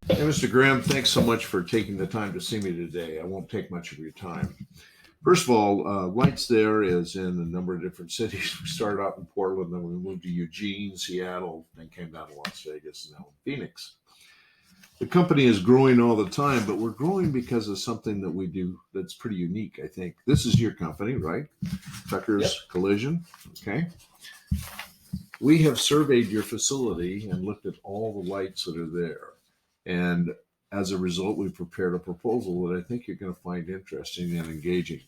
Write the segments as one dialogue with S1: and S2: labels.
S1: Hey, Mr. Graham, thanks so much for taking the time to see me today. I won't take much of your time. First of all, Lights There is in a number of different cities. We started out in Portland, then we moved to Eugene, Seattle, then came down to Las Vegas, and now in Phoenix. The company is growing all the time, but we're growing because of something that we do that's pretty unique, I think. This is your company, right? Tucker's
S2: Yep.
S1: Collision. Okay. We have surveyed your facility and looked at all the lights that are there. And as a result, we prepared a proposal that I think you're going to find interesting and engaging.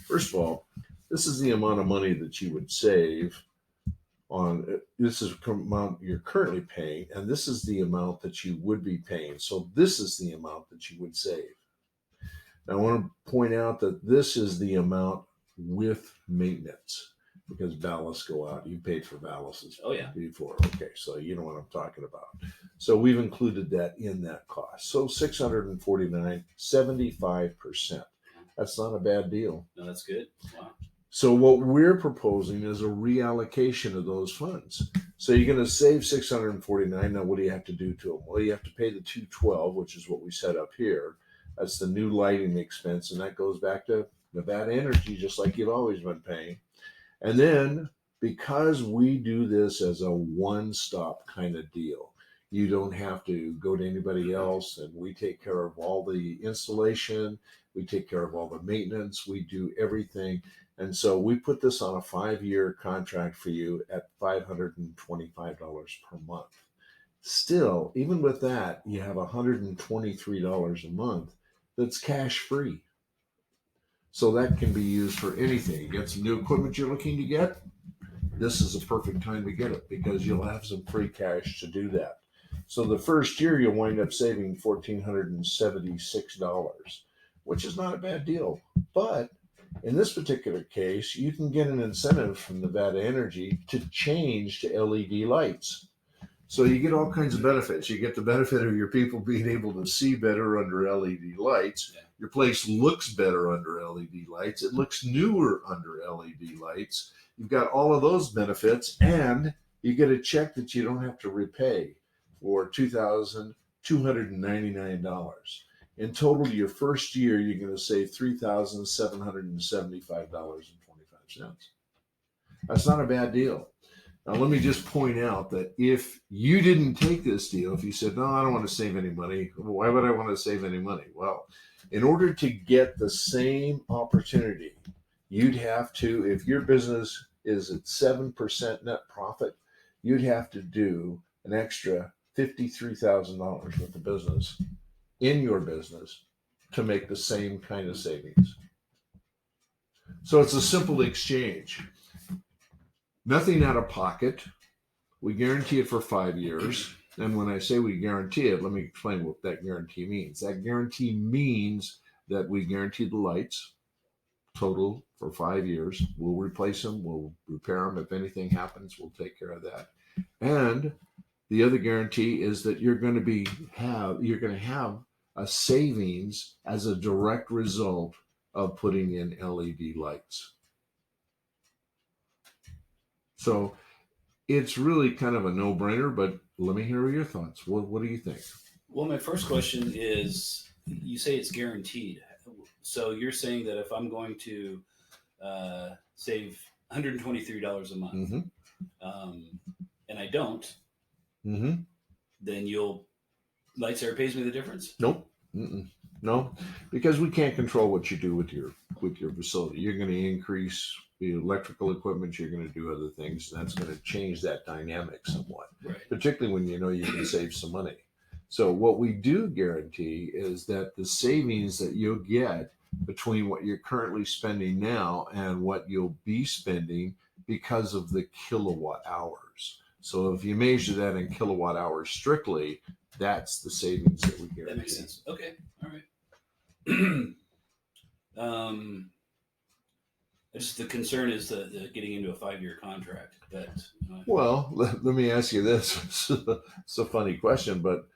S1: First of all, this is the amount of money that you would save on this is the amount you're currently paying, and this is the amount that you would be paying. So this is the amount that you would save. Now, I want to point out that this is the amount with maintenance because ballasts go out. You paid for ballasts
S2: Oh yeah.
S1: before. Okay, so you know what I'm talking about. So we've included that in that cost. So 649, 75%. That's not a bad deal.
S2: No, that's good. Wow.
S1: So what we're proposing is a reallocation of those funds. So you're going to save 649. Now, what do you have to do to them? Well, you have to pay the 212, which is what we set up here. That's the new lighting expense, and that goes back to Nevada Energy, just like you've always been paying. And then because we do this as a one-stop kind of deal, you don't have to go to anybody else, and we take care of all the installation, we take care of all the maintenance, we do everything. And so we put this on a 5-year contract for you at $525 per month. Still, even with that, you have $123 a month that's cash free. So that can be used for anything. You get some new equipment you're looking to get, this is a perfect time to get it because you'll have some free cash to do that. So the first year you'll wind up saving $1,476, which is not a bad deal. But in this particular case, you can get an incentive from Nevada Energy to change to LED lights. So you get all kinds of benefits. You get the benefit of your people being able to see better under LED lights.
S2: Yeah.
S1: Your place looks better under LED lights. It looks newer under LED lights. You've got all of those benefits, and you get a check that you don't have to repay for $2,299. In total, your first year, you're going to save $3,775.25. That's not a bad deal. Now, let me just point out that if you didn't take this deal, if you said, no, I don't want to save any money, why would I want to save any money? Well, in order to get the same opportunity, you'd have to, if your business is at 7% net profit, you'd have to do an extra $53,000 with the business in your business to make the same kind of savings. So it's a simple exchange. Nothing out of pocket. We guarantee it for 5 years. And when I say we guarantee it, let me explain what that guarantee means. That guarantee means that we guarantee the lights total for 5 years. We'll replace them. We'll repair them. If anything happens, we'll take care of that. And the other guarantee is that you're going to have a savings as a direct result of putting in LED lights. So it's really kind of a no-brainer, but let me hear your thoughts. What do you think?
S2: Well, my first question is: you say it's guaranteed, so you're saying that if I'm going to save $123 a month, and I don't, then Lights There pays me the difference?
S1: Nope. No, because we can't control what you do with your facility. You're going to increase the electrical equipment. You're going to do other things, and that's going to change that dynamic somewhat.
S2: Right.
S1: Particularly when you know you can save some money. So what we do guarantee is that the savings that you'll get between what you're currently spending now and what you'll be spending because of the kilowatt hours. So if you measure that in kilowatt hours strictly, that's the savings that we guarantee.
S2: That makes sense. Okay. All right. Just the concern is the getting into a 5-year contract.
S1: Well, let me ask you this. It's a funny question, but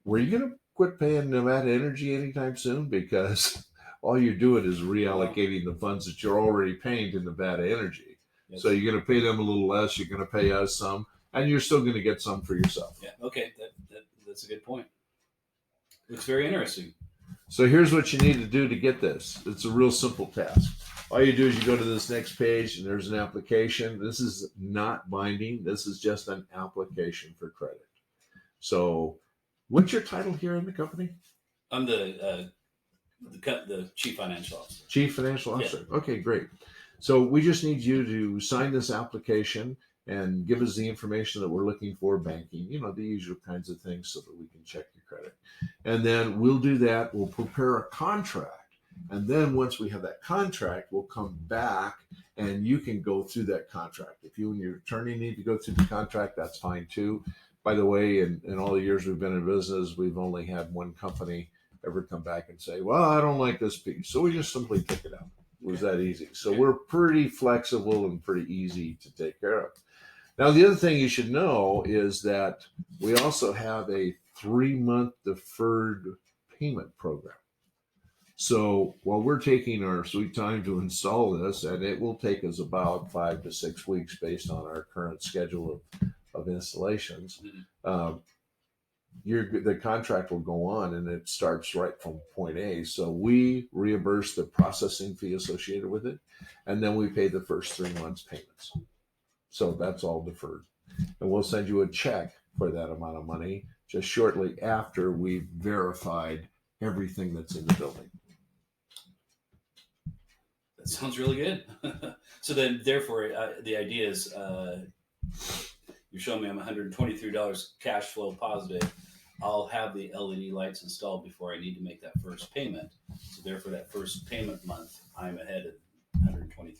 S1: were you going to quit paying Nevada Energy anytime soon? Because all you're doing is reallocating the funds that you're already paying to Nevada Energy. Yes. So you're going to pay them a little less. You're going to pay us some, and you're still going to get some for yourself.
S2: Yeah. Okay. That's a good point. Looks very interesting.
S1: So here's what you need to do to get this. It's a real simple task. All you do is you go to this next page and there's an application. This is not binding. This is just an application for credit. So what's your title here in the company?
S2: I'm the chief financial officer.
S1: Chief Financial Officer. Yeah. Okay, great. So we just need you to sign this application and give us the information that we're looking for, banking, the usual kinds of things so that we can check your credit. And then we'll do that. We'll prepare a contract. And then once we have that contract, we'll come back and you can go through that contract. If you and your attorney need to go through the contract, that's fine too. By the way, in all the years we've been in business, we've only had one company ever come back and say, well, I don't like this piece. So we just simply take it out. It was that easy. So we're pretty flexible and pretty easy to take care of. Now, the other thing you should know is that we also have a 3-month deferred payment program. So while we're taking our sweet time to install this, and it will take us about 5 to 6 weeks based on our current schedule of installations, the contract will go on and it starts right from point A. So we reimburse the processing fee associated with it, and then we pay the first 3 months payments. So that's all deferred. And we'll send you a check for that amount of money just shortly after we've verified everything that's in the building.
S2: That sounds really good. So then, therefore, the idea is you're showing me I'm $123 cash flow positive. I'll have the LED lights installed before I need to make that first payment. So therefore, that first payment month, I'm ahead of $123.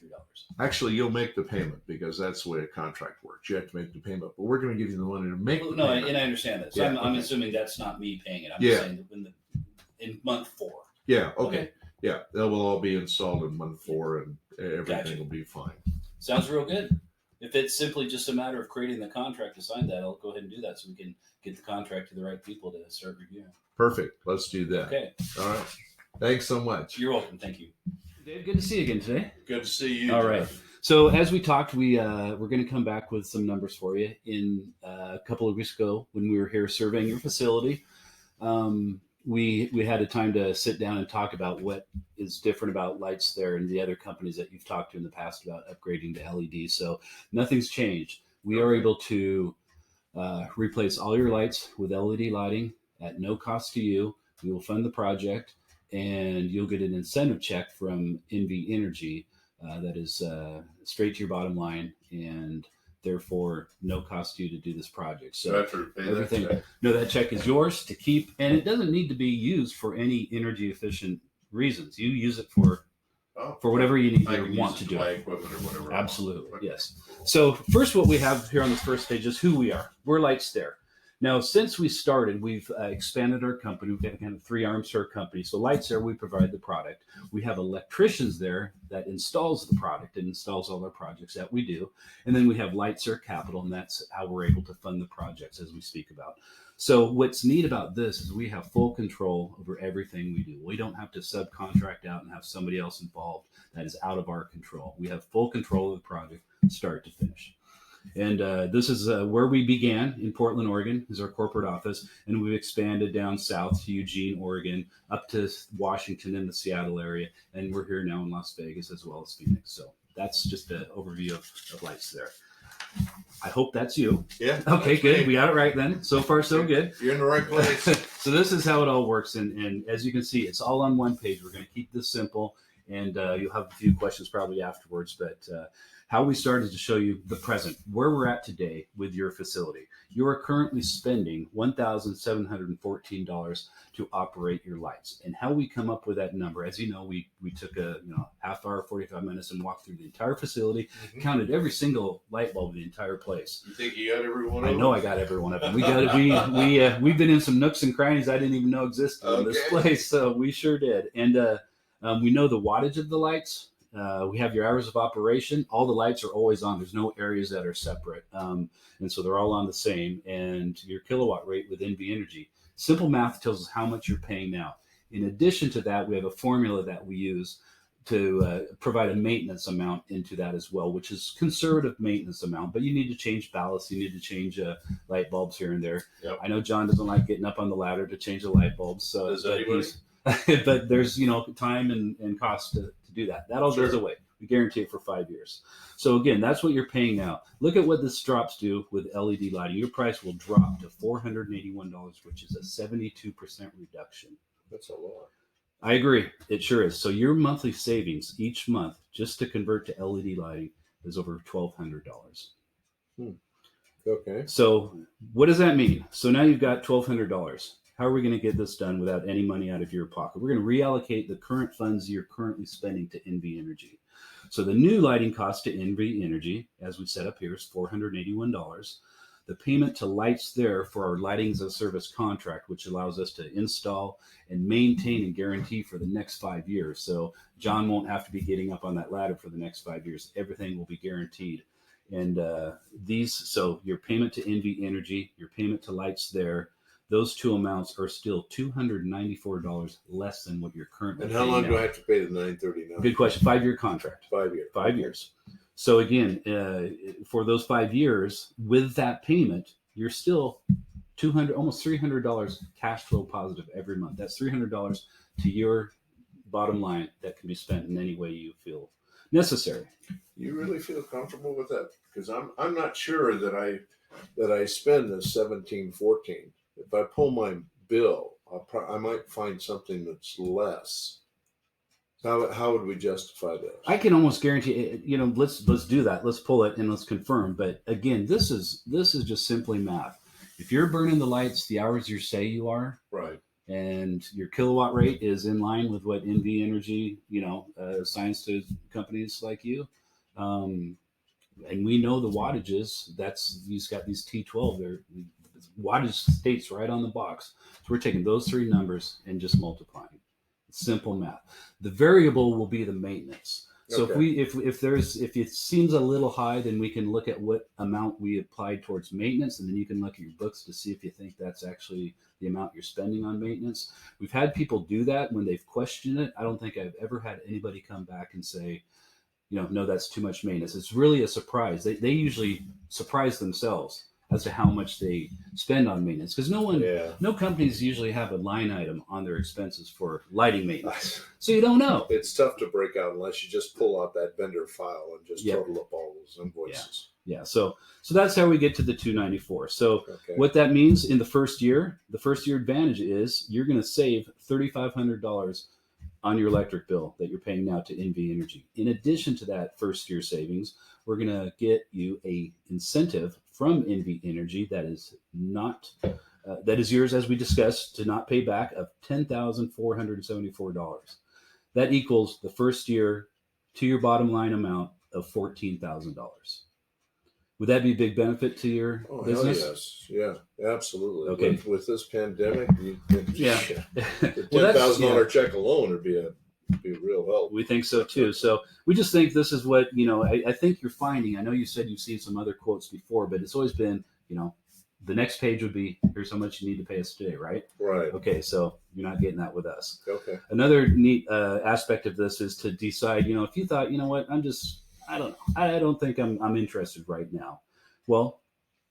S1: Actually, you'll make the payment because that's the way a contract works. You have to make the payment, but we're going to give you the money to make the payment.
S2: And I understand that. So
S1: Yeah,
S2: I'm assuming that's not me paying it. I'm just saying that in month 4.
S1: Yeah, okay. Yeah, that will all be installed in month 4 and everything will be fine.
S2: Sounds real good. If it's simply just a matter of creating the contract to sign that, I'll go ahead and do that so we can get the contract to the right people to start reviewing.
S1: Perfect. Let's do that.
S2: Okay.
S1: All right. Thanks so much.
S2: You're welcome. Thank you. Dave, good to see you again today.
S1: Good to see you.
S2: All right. So as we talked, we're going to come back with some numbers for you. In a couple of weeks ago, when we were here surveying your facility, we had a time to sit down and talk about what is different about lights there and the other companies that you've talked to in the past about upgrading to LED. So nothing's changed. We are able to replace all your lights with LED lighting at no cost to you. We will fund the project, and you'll get an incentive check from NV Energy that is straight to your bottom line, and therefore no cost to you to do this project. So that check is yours to keep, and it doesn't need to be used for any energy efficient reasons. You use it for whatever you need to want to do.
S1: Equipment or whatever.
S2: Absolutely, yes. So first, what we have here on this first page is who we are. We're LightStare. Now, since we started, we've expanded our company. We've got kind of 3 arms to our company. So LightStare, we provide the product. We have electricians there that installs the product and installs all our projects that we do. And then we have LightStare Capital, and that's how we're able to fund the projects as we speak about. So what's neat about this is we have full control over everything we do. We don't have to subcontract out and have somebody else involved. That is out of our control. We have full control of the project, start to finish. And this is where we began in Portland, Oregon, is our corporate office. And we've expanded down south to Eugene, Oregon, up to Washington and the Seattle area. And we're here now in Las Vegas as well as Phoenix. So that's just an overview of LightStare. I hope that's you.
S1: Yeah.
S2: Okay, good. Me. We got it right then. So far, so good.
S1: You're in the right place.
S2: So this is how it all works. And as you can see, it's all on one page. We're going to keep this simple. And you'll have a few questions probably afterwards. But how we started to show you the present, where we're at today with your facility. You are currently spending $1,714 to operate your lights. And how we come up with that number, as you know, we took a half hour, 45 minutes and walked through the entire facility, counted every single light bulb in the entire place.
S1: You think you got every one of them?
S2: I know I got every one of them. We've been in some nooks and crannies I didn't even know existed in this place, so we sure did. And we know the wattage of the lights. We have your hours of operation. All the lights are always on. There's no areas that are separate. And so they're all on the same. And your kilowatt rate with NV Energy. Simple math tells us how much you're paying now. In addition to that, we have a formula that we use provide a maintenance amount into that as well, which is conservative maintenance amount. But you need to change ballasts, you need to change light bulbs here and there.
S1: Yep.
S2: I know John doesn't like getting up on the ladder to change the light bulbs, so
S1: Does anybody?
S2: but there's time and cost to do that. That all
S1: Sure.
S2: goes away. We guarantee it for 5 years. So again, that's what you're paying now. Look at what this drops to with LED lighting. Your price will drop to $481, which is a 72% reduction.
S1: That's a lot.
S2: I agree. It sure is. So your monthly savings each month just to convert to LED lighting is over $1,200.
S1: Okay.
S2: So what does that mean? So now you've got $1,200. How are we going to get this done without any money out of your pocket? We're going to reallocate the current funds you're currently spending to NV Energy. So the new lighting cost to NV Energy, as we set up here, is $481. The payment to Lights There for our lighting as a service contract, which allows us to install and maintain and guarantee for the next 5 years. So John won't have to be getting up on that ladder for the next 5 years. Everything will be guaranteed. And so your payment to NV Energy, your payment to Lights There, those two amounts are still $294 less than what you're currently
S1: And
S2: paying
S1: how long
S2: now.
S1: do I have to pay the $939?
S2: Good question. 5-year contract.
S1: 5 years.
S2: 5 years. So again, for those 5 years, with that payment, you're still almost $300 cash flow positive every month. That's $300 to your bottom line that can be spent in any way you feel necessary.
S1: You really feel comfortable with that? Because I'm not sure that I spend the $1,714. If I pull my bill, I might find something that's less. How would we justify that?
S2: I can almost guarantee, let's do that. Let's pull it and let's confirm. But again, this is just simply math. If you're burning the lights the hours you say you are,
S1: Right.
S2: and your kilowatt rate is in line with what NV Energy, assigns to companies like you, and we know the wattages. He's got these T12. They're wattage states right on the box. So we're taking those three numbers and just multiplying. Simple math. The variable will be the maintenance. So
S1: Okay.
S2: if it seems a little high, then we can look at what amount we applied towards maintenance, and then you can look at your books to see if you think that's actually the amount you're spending on maintenance. We've had people do that when they've questioned it. I don't think I've ever had anybody come back and say, no, that's too much maintenance. It's really a surprise. They usually surprise themselves as to how much they spend on maintenance, because no companies usually have a line item on their expenses for lighting maintenance. So you don't know.
S1: It's tough to break out unless you just pull out that vendor file and just
S2: Yep.
S1: total up all those invoices.
S2: Yeah. So that's how we get to the 294. So
S1: Okay.
S2: what that means in the first year advantage is you're going to save $3,500 on your electric bill that you're paying now to NV Energy. In addition to that first year savings, we're going to get you a incentive from NV Energy that is yours, as we discussed, to not pay back, of $10,474. That equals the first year to your bottom line amount of $14,000. Would that be a big benefit to your business?
S1: Hell yes. Yeah, absolutely.
S2: Okay.
S1: With this pandemic,
S2: Yeah.
S1: the
S2: Well, that's-
S1: $10,000 check alone would be a real help.
S2: We think so too. So we just think this is what, I think you're finding. I know you said you've seen some other quotes before, but it's always been, the next page would be, here's how much you need to pay us today, right?
S1: Right.
S2: Okay, so you're not getting that with us.
S1: Okay.
S2: Another neat aspect of this is to decide, if you thought, what, I don't know, I don't think I'm interested right now. Well,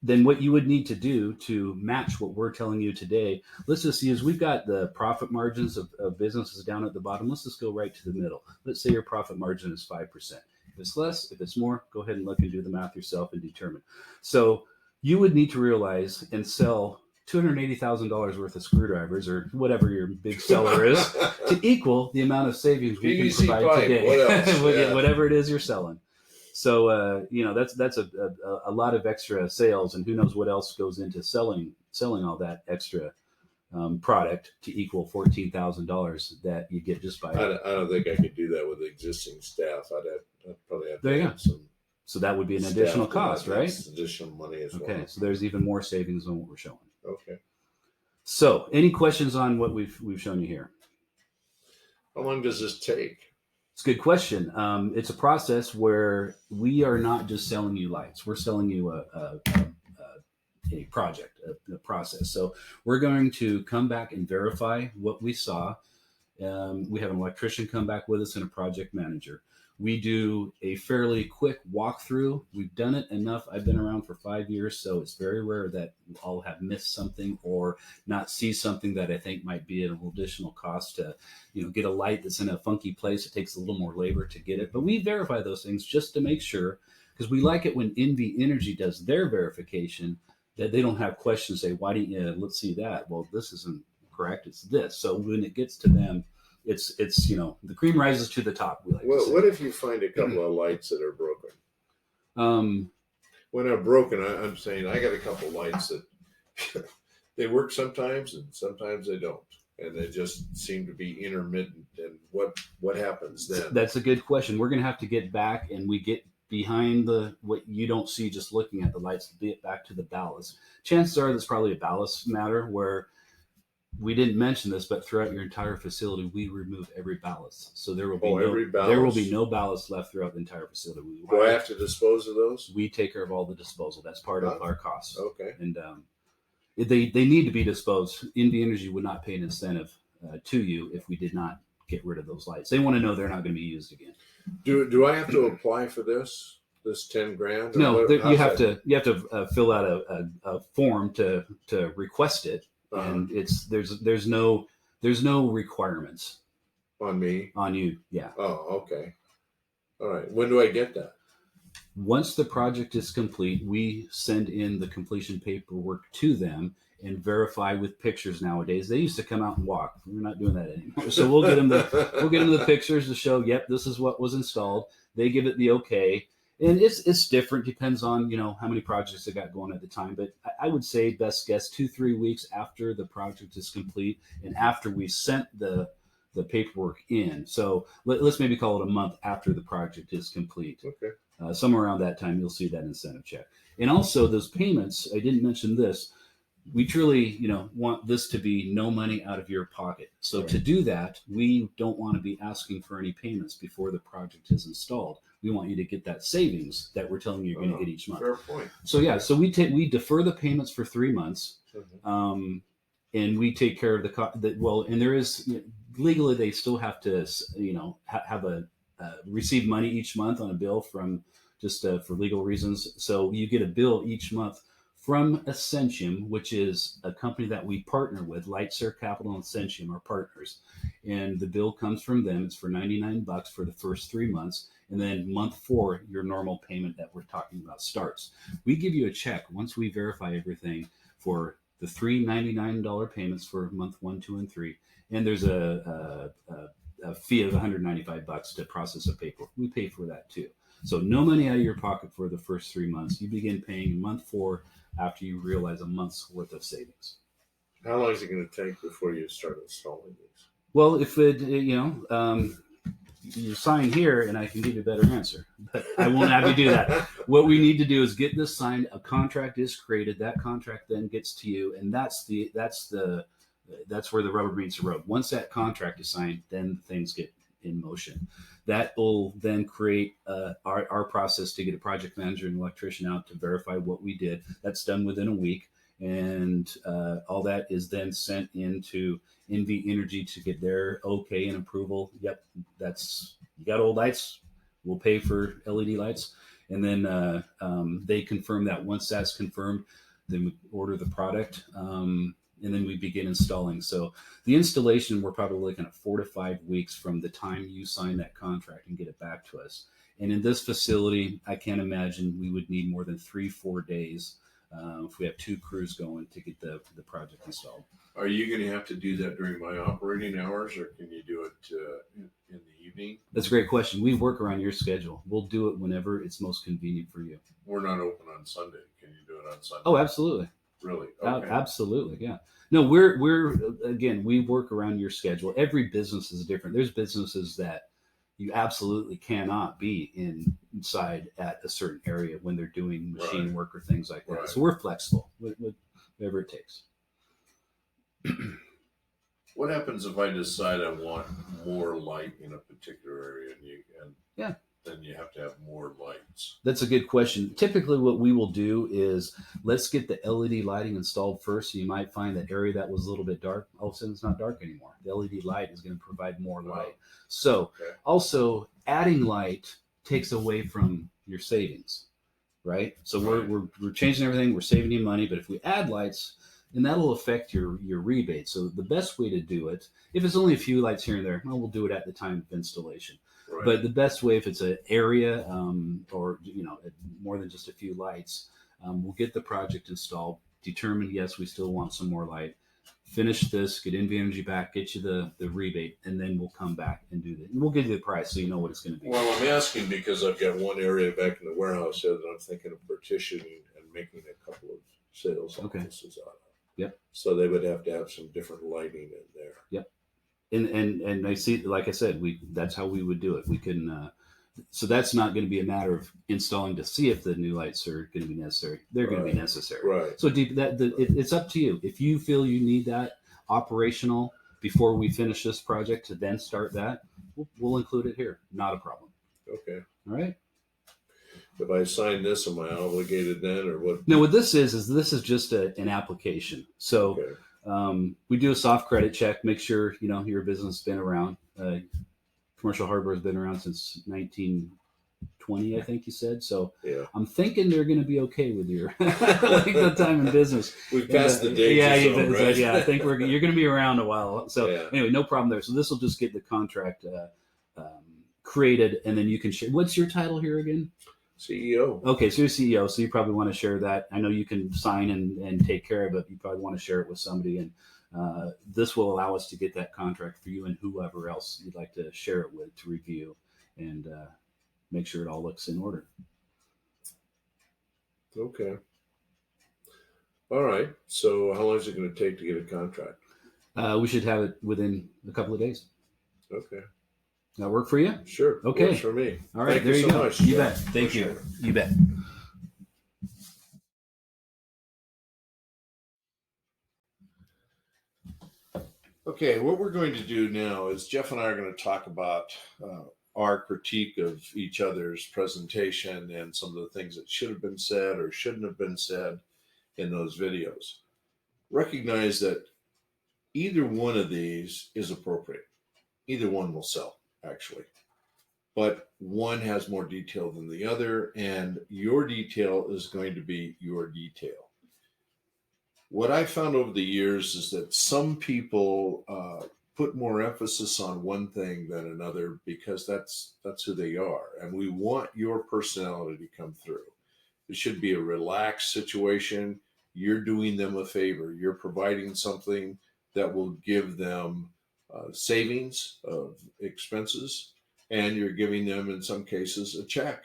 S2: then what you would need to do to match what we're telling you today, let's just use, we've got the profit margins of businesses down at the bottom. Let's just go right to the middle. Let's say your profit margin is 5%. If it's less, if it's more, go ahead and look and do the math yourself and determine. So you would need to realize and sell $280,000 worth of screwdrivers, or whatever your big seller is, to equal the amount of savings we can
S1: PVC
S2: provide
S1: pipe,
S2: today.
S1: what else? Yeah.
S2: Whatever it is you're selling. So that's a lot of extra sales, and who knows what else goes into selling all that extra product to equal $14,000 that you get just by.
S1: I don't think I could do that with existing staff. I'd probably have to
S2: There you
S1: add some.
S2: So that would be an
S1: staff
S2: additional
S1: to
S2: cost,
S1: that.
S2: right?
S1: That's additional money as
S2: Okay,
S1: well.
S2: so there's even more savings than what we're showing.
S1: Okay.
S2: So, any questions on what we've shown you here?
S1: How long does this take?
S2: It's a good question. It's a process where we are not just selling you lights; we're selling you a project, a process. So we're going to come back and verify what we saw We have an electrician come back with us and a project manager. We do a fairly quick walkthrough. We've done it enough. I've been around for 5 years, so it's very rare that I'll have missed something or not see something that I think might be an additional cost to, get a light that's in a funky place. It takes a little more labor to get it, but we verify those things just to make sure, because we like it when NV Energy does their verification, that they don't have questions. Say, why didn't you? Let's see that. Well, this isn't correct. It's this. So when it gets to them, it's the cream rises to the top. We like to say.
S1: What if you find a couple of lights that are broken?
S2: Um,
S1: When I'm broken, I'm saying I got a couple lights that they work sometimes and sometimes they don't, and they just seem to be intermittent. And what happens then?
S2: That's a good question. We're going to have to get back, and we get behind what you don't see just looking at the lights, to get back to the ballast. Chances are that's probably a ballast matter where we didn't mention this, but throughout your entire facility, we remove every ballast. So there will be no ballast left throughout the entire facility.
S1: Do I have to dispose of those?
S2: We take care of all the disposal. That's part of our costs.
S1: Okay.
S2: And they need to be disposed. NV Energy would not pay an incentive to you if we did not get rid of those lights. They want to know they're not going to be used again.
S1: Do I have to apply for this $10,000?
S2: No, you have to fill out a form to request it. And there's no requirements
S1: on me,
S2: on you. Yeah.
S1: Oh, okay. All right. When do I get that?
S2: Once the project is complete, we send in the completion paperwork to them and verify with pictures. Nowadays, they used to come out and walk. We're not doing that anymore. So we'll get them the pictures to show, yep, this is what was installed. They give it the okay. And it's different, depends on, how many projects they got going at the time. But I would say best guess 2-3 weeks after the project is complete and after we sent the paperwork in. So let's maybe call it a month after the project is complete.
S1: Okay.
S2: Somewhere around that time, you'll see that incentive check. And also those payments, I didn't mention this, we truly, want this to be no money out of your pocket. So to do that, we don't want to be asking for any payments before the project is installed. We want you to get that savings that we're telling you you're going to get each month.
S1: Fair point.
S2: So we defer the payments for 3 months, and we take care of and there is legally they still have to have receive money each month on a bill from just for legal reasons. So you get a bill each month from Essentium, which is a company that we partner with. Lightsource Capital and Essentium are partners, and the bill comes from them. It's for $99 for the first 3 months, and then month 4, your normal payment that we're talking about starts. We give you a check once we verify everything for the $399 payments for month 1, 2, and 3, and there's a fee of $195 to process the paperwork. We pay for that too. So no money out of your pocket for the first 3 months. You begin paying in month 4 after you realize a month's worth of savings.
S1: How long is it going to take before you start installing these?
S2: Well, if you sign here and I can give you a better answer, but I won't have you do that. What we need to do is get this signed. A contract is created. That contract then gets to you, and that's where the rubber meets the road. Once that contract is signed, then things get in motion. That will then create our process to get a project manager and electrician out to verify what we did. That's done within a week, and all that is then sent into NV Energy to get their okay and approval. Yep, you got old lights. We'll pay for LED lights, and then they confirm that. Once that's confirmed, then we order the product. And then we begin installing. So the installation, we're probably looking at 4 to 5 weeks from the time you sign that contract and get it back to us. And in this facility, I can't imagine we would need more than 3-4 days if we have 2 crews going to get the project installed.
S1: Are you going to have to do that during my operating hours, or can you do it in the evening?
S2: That's a great question. We work around your schedule. We'll do it whenever it's most convenient for you.
S1: We're not open on Sunday. Can you do it on Sunday?
S2: Oh, absolutely.
S1: Really? Okay.
S2: Absolutely, yeah. No, we're again, we work around your schedule. Every business is different. There's businesses that you absolutely cannot be inside at a certain area when they're doing machine work or things like that.
S1: Right.
S2: So we're flexible, whatever it takes.
S1: What happens if I decide I want more light in a particular area? then you have to have more lights?
S2: That's a good question. Typically, what we will do is let's get the LED lighting installed first. So you might find that area that was a little bit dark, all of a sudden it's not dark anymore. The LED light is going to provide more light. So
S1: Okay.
S2: also adding light takes away from your savings, right? So
S1: Right.
S2: we're changing everything. We're saving you money. But if we add lights, then that'll affect your rebate. So the best way to do it, if it's only a few lights here and there, well, we'll do it at the time of installation.
S1: Right.
S2: But the best way, if it's an area or more than just a few lights, we'll get the project installed. Determine yes, we still want some more light. Finish this, get NV Energy back, get you the rebate, and then we'll come back and do that. And we'll give you the price so you know what it's going to be.
S1: Well, I'm asking because I've got one area back in the warehouse here that I'm thinking of partitioning and making a couple of sales
S2: Okay.
S1: offices out of.
S2: Yep.
S1: So they would have to have some different lighting in there.
S2: Yep. And I see, like I said, that's how we would do it. We can. So that's not going to be a matter of installing to see if the new lights are going to be necessary. They're going to be
S1: Right.
S2: necessary.
S1: Right.
S2: So it's up to you. If you feel you need that operational before we finish this project to then start that, we'll include it here. Not a problem.
S1: Okay.
S2: All right.
S1: If I sign this, am I obligated then, or what?
S2: Now, what this is this is just an application. So
S1: Okay.
S2: we do a soft credit check, make sure your business has been around. Commercial Hardware has been around since 1920, I think you said. So
S1: Yeah.
S2: I'm thinking they're going to be okay with your length of time in business.
S1: We've passed the danger
S2: Yeah,
S1: zone, right?
S2: yeah. I think you're going to be around a while. So
S1: Yeah.
S2: anyway, no problem there. So this will just get the contract created, and then you can share. What's your title here again?
S1: CEO.
S2: Okay, so you're CEO, so you probably want to share that. I know you can sign and take care of it. You probably want to share it with somebody, and this will allow us to get that contract for you and whoever else you'd like to share it with to review and make sure it all looks in order.
S1: Okay. All right. So how long is it going to take to get a contract?
S2: We should have it within a couple of days.
S1: Okay.
S2: That work for you?
S1: Sure.
S2: Okay.
S1: Works for me.
S2: All right,
S1: Thank
S2: there you
S1: so
S2: go.
S1: much,
S2: You
S1: Jeff.
S2: bet. Thank you.
S1: Appreciate it.
S2: You bet.
S1: Okay, what we're going to do now is Jeff and I are going to talk about our critique of each other's presentation and some of the things that should have been said or shouldn't have been said in those videos. Recognize that either one of these is appropriate. Either one will sell, actually. But one has more detail than the other, and your detail is going to be your detail. What I found over the years is that some people put more emphasis on one thing than another because that's who they are, and we want your personality to come through. It should be a relaxed situation. You're doing them a favor. You're providing something that will give them savings of expenses, and you're giving them, in some cases, a check.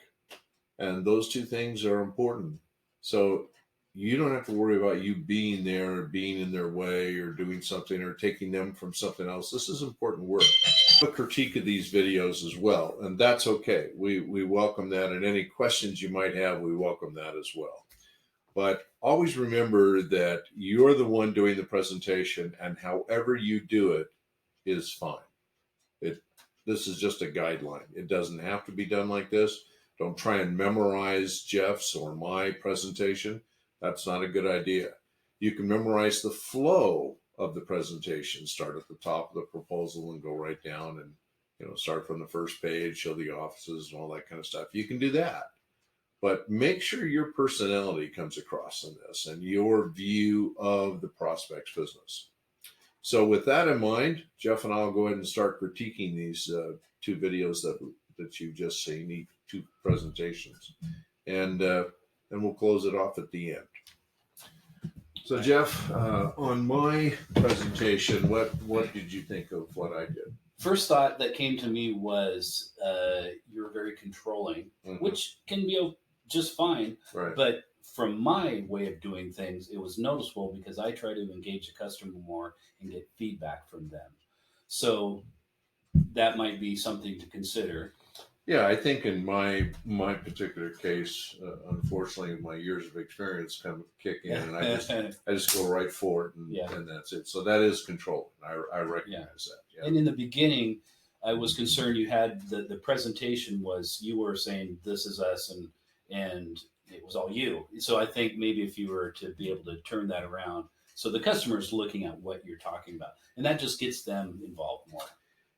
S1: And those two things are important. So you don't have to worry about you being there or being in their way or doing something or taking them from something else. This is important work. A critique of these videos as well, and that's okay. We welcome that, and any questions you might have, we welcome that as well. But always remember that you're the one doing the presentation, and however you do it is fine. This is just a guideline. It doesn't have to be done like this. Don't try and memorize Jeff's or my presentation. That's not a good idea. You can memorize the flow of the presentation. Start at the top of the proposal and go right down and start from the first page, show the offices and all that kind of stuff. You can do that. But make sure your personality comes across in this and your view of the prospect's business. So with that in mind, Jeff and I will go ahead and start critiquing these two videos that you've just seen, two presentations. And we'll close it off at the end. So Jeff, on my presentation, what did you think of what I did?
S2: First thought that came to me was you're very controlling, which can be just fine.
S1: Right.
S2: But from my way of doing things, it was noticeable because I try to engage the customer more and get feedback from them. So that might be something to consider.
S1: Yeah, I think in my particular case, unfortunately, my years of experience come kick in, and I just go right for it, and that's it. So that is control. I recognize that. Yeah.
S2: And in the beginning, I was concerned you had the presentation was you were saying this is us and it was all you. So I think maybe if you were to be able to turn that around, so the customer is looking at what you're talking about, and that just gets them involved more.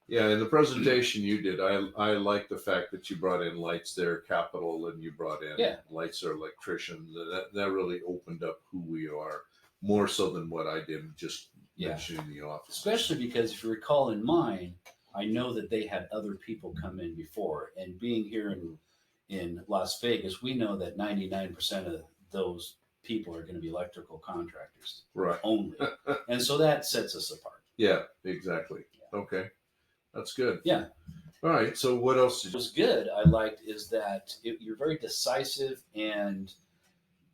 S1: Yeah, in the presentation you did, I like the fact that you brought in Lights There Capital and you brought in
S2: Yeah.
S1: Lights There Electricians. That really opened up who we are more so than what I did just mentioning the office.
S2: Especially because if you recall in mine, I know that they had other people come in before, and being here in Las Vegas, we know that 99% of those people are going to be electrical contractors
S1: Right.
S2: only, and so that sets us apart.
S1: Yeah, exactly. Yeah. Okay, that's good.
S2: Yeah.
S1: All right. So what else?
S2: What was good I liked is that you're very decisive and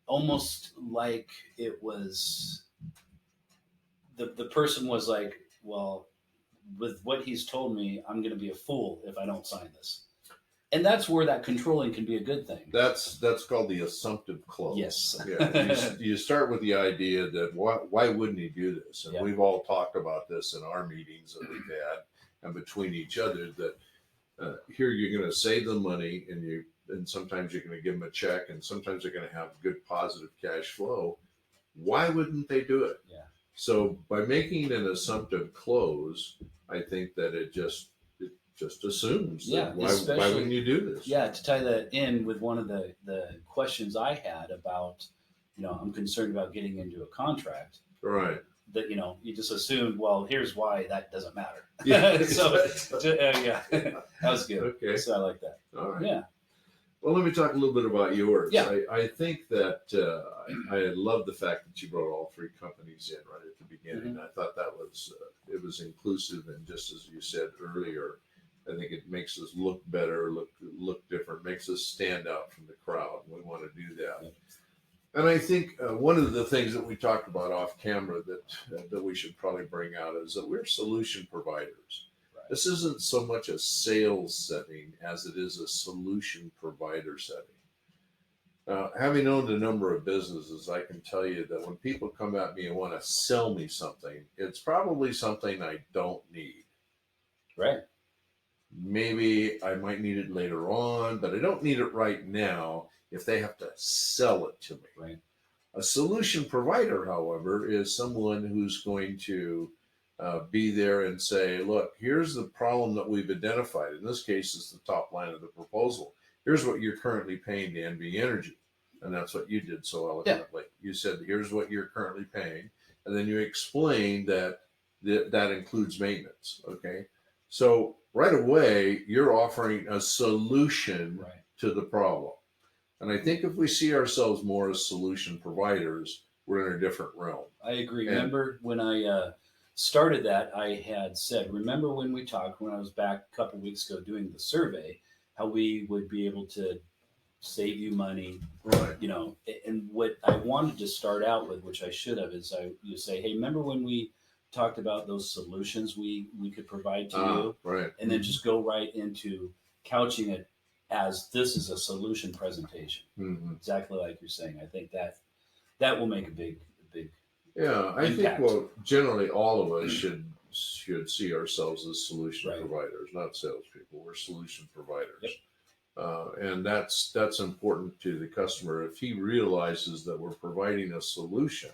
S2: almost like it was the person was like, well, with what he's told me, I'm going to be a fool if I don't sign this. And that's where that controlling can be a good thing.
S1: That's called the assumptive close.
S2: Yes.
S1: Yeah. You start with the idea that why wouldn't he do this? And
S2: Yeah.
S1: we've all talked about this in our meetings that we've had and between each other that here you're going to save them money and sometimes you're going to give them a check and sometimes they're going to have good positive cash flow. Why wouldn't they do it?
S2: Yeah.
S1: So by making an assumptive close, I think that it just assumes that why wouldn't you do this?
S2: Yeah, to tie that in with one of the questions I had about, I'm concerned about getting into a contract.
S1: Right.
S2: That, you just assumed, well, here's why that doesn't matter.
S1: Yeah.
S2: So, yeah, that was good.
S1: Okay.
S2: So I like that.
S1: All right.
S2: Yeah.
S1: Well, let me talk a little bit about yours.
S2: Yeah.
S1: I think that I love the fact that you brought all three companies in right at the beginning.
S2: Mm-hmm.
S1: I thought that was it was inclusive, and just as you said earlier, I think it makes us look better, look different, makes us stand out from the crowd. We want to do that.
S2: Yep.
S1: And I think one of the things that we talked about off camera that we should probably bring out is that we're solution providers.
S2: Right.
S1: This isn't so much a sales setting as it is a solution provider setting. Having owned a number of businesses, I can tell you that when people come at me and want to sell me something, it's probably something I don't need.
S2: Right.
S1: Maybe I might need it later on, but I don't need it right now if they have to sell it to me.
S2: Right.
S1: A solution provider, however, is someone who's going to be there and say, look, here's the problem that we've identified. In this case, it's the top line of the proposal. Here's what you're currently paying to NV Energy. And that's what you did so eloquently. Yeah. You said, here's what you're currently paying. And then you explained that that includes maintenance. Okay. So right away, you're offering a solution to the problem. And I think if we see ourselves more as solution providers, we're in a different realm.
S2: I agree. Remember when I started that, I had said, remember when we talked, when I was back a couple of weeks ago doing the survey, how we would be able to save you money,
S1: right?
S2: And what I wanted to start out with, which I should have, is you say, hey, remember when we talked about those solutions we could provide to you?
S1: Right.
S2: And then just go right into couching it as this is a solution presentation.
S1: Mm-hmm.
S2: Exactly like you're saying. I think that will make a big
S1: yeah, I
S2: impact.
S1: think generally all of us should see ourselves as solution providers, not salespeople. We're solution providers. Yep. And that's important to the customer. If he realizes that we're providing a solution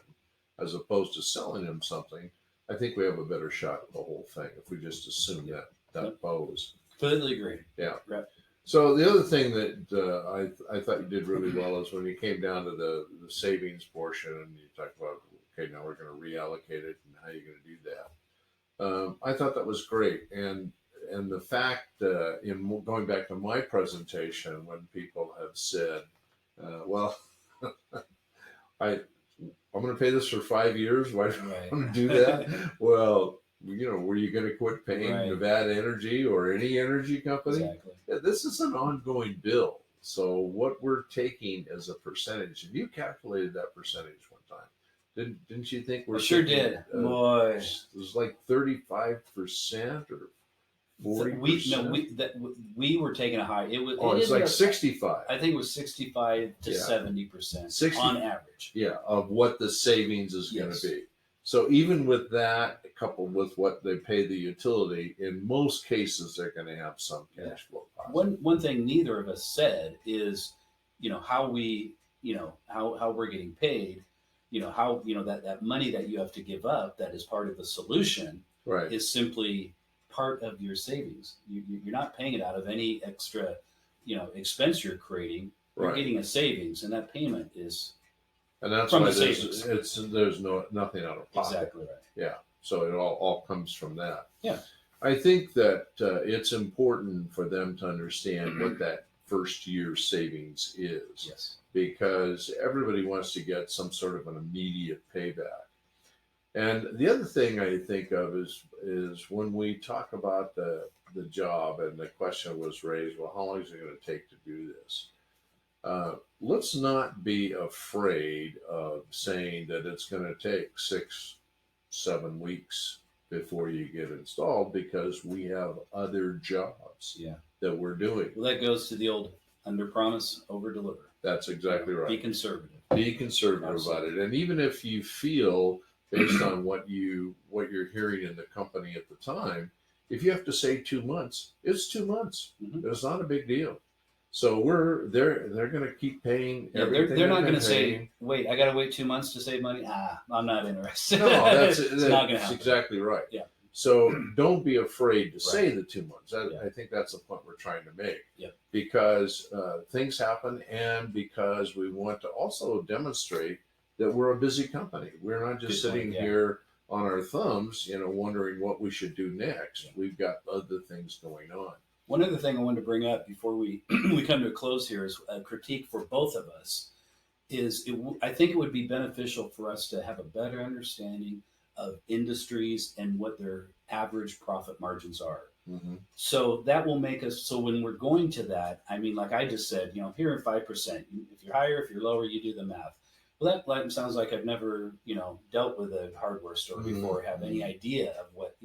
S1: as opposed to selling him something, I think we have a better shot at the whole thing if we just assume that pose.
S2: Completely agree.
S1: Yeah.
S2: Right.
S1: So the other thing that I thought you did really well is when you came down to the savings portion and you talked about, okay, now we're going to reallocate it and how you're going to do that. I thought that was great. And the fact, in going back to my presentation, when people have said, well, I'm going to pay this for 5 years. Why do I want to do that? Well, were you going to quit paying Nevada Energy or any energy company?
S2: Exactly.
S1: Yeah, this is an ongoing bill. So what we're taking as a percentage, and you calculated that percentage one time. Didn't you think we're?
S2: I sure did. Boy,
S1: it was like 35% or 40%.
S2: We were taking a high.
S1: It's like 65.
S2: I think it was 65 to 70% on average.
S1: Yeah, of what the savings is going to be. So even with that, coupled with what they pay the utility, in most cases they're going to have some cash flow positive.
S2: One thing neither of us said is, how we, how we're getting paid, how, that money that you have to give up that is part of the solution
S1: Right.
S2: is simply part of your savings. You're not paying it out of any extra, expense you're creating. You're
S1: Right.
S2: getting a savings, and that payment is
S1: And that's
S2: from
S1: why
S2: the savings.
S1: there's nothing out of pocket.
S2: Exactly right.
S1: Yeah. So it all comes from that.
S2: Yeah.
S1: I think that it's important for them to understand what that first year savings is,
S2: Yes.
S1: because everybody wants to get some sort of an immediate payback. And the other thing I think of is when we talk about the job, and the question was raised, well, how long is it going to take to do this? Let's not be afraid of saying that it's going to take 6-7 weeks before you get installed, because we have other jobs
S2: Yeah.
S1: that we're doing.
S2: Well, that goes to the old under promise, over deliver.
S1: That's exactly right.
S2: Be conservative.
S1: Be conservative
S2: Absolutely.
S1: about it. And even if you feel, based on what you're hearing in the company at the time, if you have to say 2 months, it's 2 months.
S2: Mhm.
S1: It's not a big deal. So they're going to keep paying
S2: Yeah,
S1: everything.
S2: they're not
S1: they've
S2: going
S1: been
S2: to say,
S1: paying.
S2: "Wait, I got to wait 2 months to save money." I'm not interested.
S1: No, that's
S2: it's not going to
S1: that's
S2: happen.
S1: exactly right.
S2: Yeah.
S1: So don't be afraid to say
S2: Right.
S1: the 2 months.
S2: Yeah.
S1: I think that's the point we're trying to make.
S2: Yeah.
S1: Because things happen, and because we want to also demonstrate that we're a busy company. We're not just
S2: Good point,
S1: sitting
S2: yeah.
S1: here on our thumbs, wondering what we should do next.
S2: Yeah.
S1: We've got other things going on.
S2: One other thing I wanted to bring up before we we come to a close here is a critique for both of us. I think it would be beneficial for us to have a better understanding of industries and what their average profit margins are.
S1: Mm-hmm.
S2: So that will make us. So when we're going to that, I mean, like I just said, here in 5%. If you're higher, if you're lower, you do the math. Well, that sounds like I've never, dealt with a hardware store before, have any idea of what.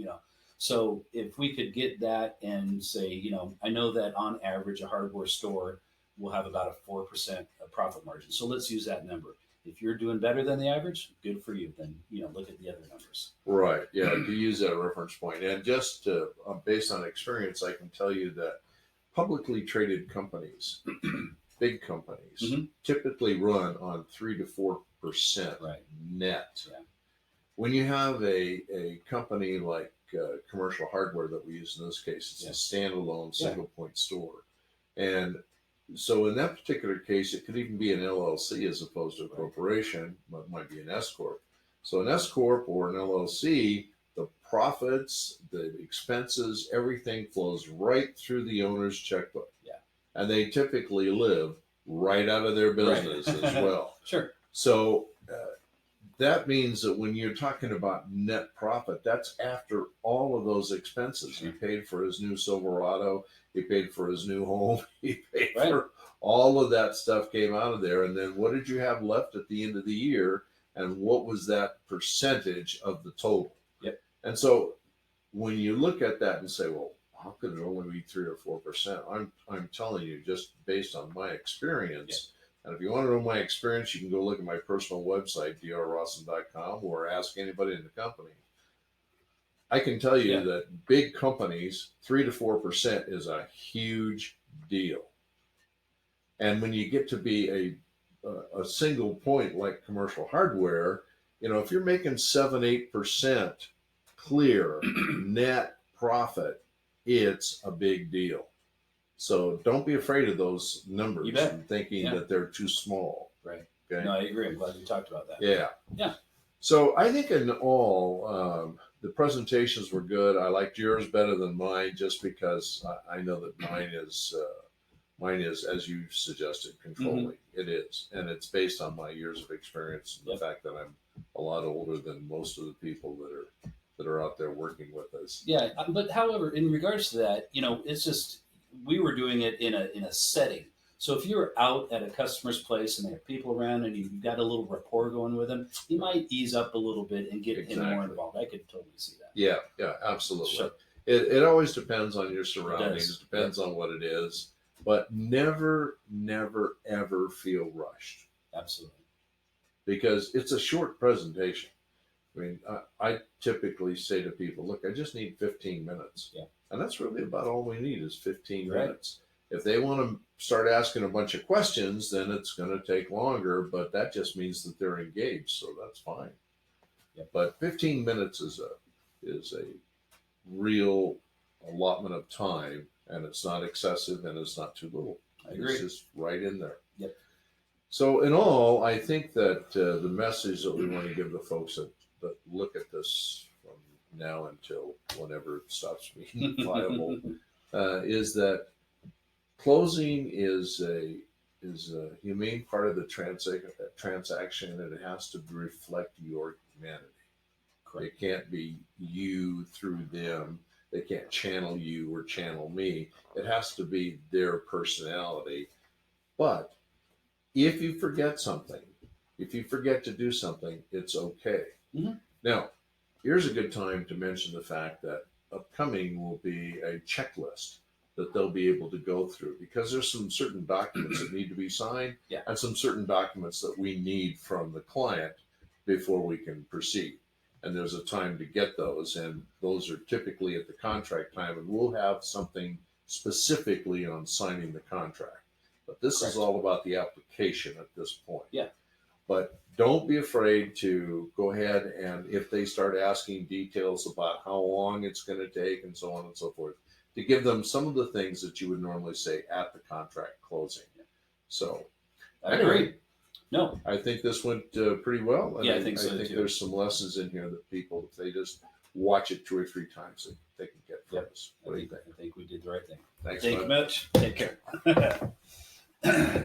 S2: So if we could get that and say, I know that on average a hardware store will have about a 4% profit margin. So let's use that number. If you're doing better than the average, good for you. Then look at the other numbers.
S1: Right. Yeah. To use that reference point, and just based on experience, I can tell you that publicly traded companies, big companies,
S2: Mhm.
S1: typically run on 3 to 4%
S2: Right.
S1: net.
S2: Yeah.
S1: When you have a company like Commercial Hardware that we use in this case, it's
S2: Yeah.
S1: a standalone
S2: Yeah.
S1: single point store, and so in that particular case, it could even be an LLC as opposed to a
S2: Right.
S1: corporation, but it might be an S corp. So an S corp or an LLC, the profits, the expenses, everything flows right through the owner's checkbook.
S2: Yeah.
S1: And they typically live right out of their business
S2: Right.
S1: as well.
S2: Sure.
S1: So that means that when you're talking about net profit, that's after all of those expenses. He paid for his new Silverado, he paid for his new home, he paid
S2: Right.
S1: for all of that stuff came out of there. And then what did you have left at the end of the year? And what was that percentage of the total?
S2: Yep.
S1: And so when you look at that and say, well, how could it only be 3 or 4%? I'm telling you, just based on my experience. And if you want to know my experience, you can go look at my personal website, drrawson.com, or ask anybody in the company. I can tell you that big companies, 3 to 4% is a huge deal. And when you get to be a single point like Commercial Hardware, if you're making 7-8% clear net profit, it's a big deal. So don't be afraid of those numbers and thinking that they're too small.
S2: Right.
S1: Okay.
S2: No, I agree. I'm glad you talked about that.
S1: Yeah.
S2: Yeah.
S1: So I think in all, the presentations were good. I liked yours better than mine, just because I know that mine is, as you suggested, controlling. It is, and it's based on my years of experience and the fact that I'm a lot older than most of the people that are out there working with us.
S2: Yeah, but however, in regards to that, it's just we were doing it in a setting. So if you're out at a customer's place and there are people around and you've got a little rapport going with them, you might ease up a little bit and get him more involved. I could totally see that.
S1: Yeah, absolutely.
S2: Sure.
S1: It always depends on your surroundings.
S2: It
S1: Depends on what it is, but never, ever feel rushed.
S2: Absolutely.
S1: Because it's a short presentation. I mean, I typically say to people, look, I just need 15 minutes.
S2: Yeah.
S1: And that's really about all we need is 15
S2: Right.
S1: minutes. If they want to start asking a bunch of questions, then it's going to take longer, but that just means that they're engaged. So that's fine.
S2: Yeah.
S1: But 15 minutes is a real allotment of time, and it's not excessive and it's not too little.
S2: I agree.
S1: It's just right in there.
S2: Yep.
S1: So in all, I think that the message that we want to give the folks that look at this from now until whenever it stops being viable is that closing is a humane part of the transaction, and it has to reflect your humanity. It can't be you through them. They can't channel you or channel me. It has to be their personality. But if you forget something, if you forget to do something, it's okay.
S2: Mhm.
S1: Now, here's a good time to mention the fact that upcoming will be a checklist that they'll be able to go through, because there's some certain documents that need to be signed
S2: Yeah.
S1: and some certain documents that we need from the client before we can proceed. And there's a time to get those, and those are typically at the contract time, and we'll have something specifically on signing the contract. But this
S2: Correct.
S1: is all about the application at this point.
S2: Yeah.
S1: But don't be afraid to go ahead, and if they start asking details about how long it's going to take and so on and so forth, to give them some of the things that you would normally say at the contract closing. So
S2: I agree. No,
S1: I think this went pretty well. And
S2: Yeah, I think so,
S1: I think
S2: too.
S1: there's some lessons in here that people, if they just watch it 2 or 3 times, they can get from
S2: Yep.
S1: us. What do you think?
S2: I think we did the right thing.
S1: Thanks,
S2: Thank you
S1: bud.
S2: much. Take care.